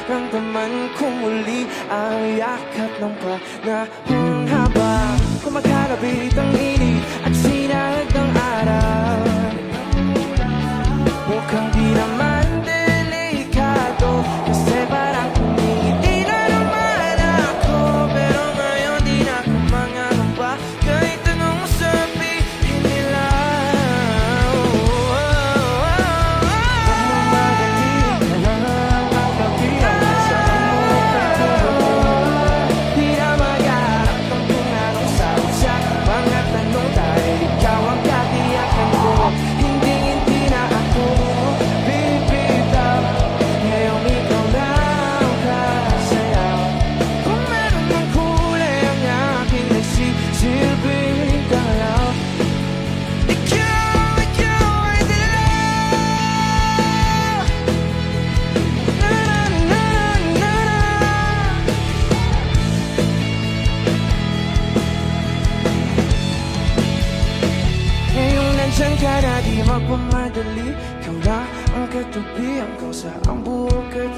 Ramdaman ko muli ang yakap ng panahon habang kumakalapit ang init at sinag ng araw. Mukhang di naman delikado kasi parang kumingiti na naman ako. Pero ngayon di na ako mangangamba kahit anong sabihin nila. Magmamadali ka lang ang pagbilang sa di na mag-aarap kung anong sagot sa mga tanong dahil ikaw ang katiyakan ko. Hindi na ako bibitaw ngayong ikaw na ang kasayaw. Kung meron ng kulay ang aking nagsisilbing galaw, ikaw ay dilaw. Na na na na na. Ngayong nandyan ka na di magmamadali, ikaw lang ang katabi hanggang sa ang buhok ay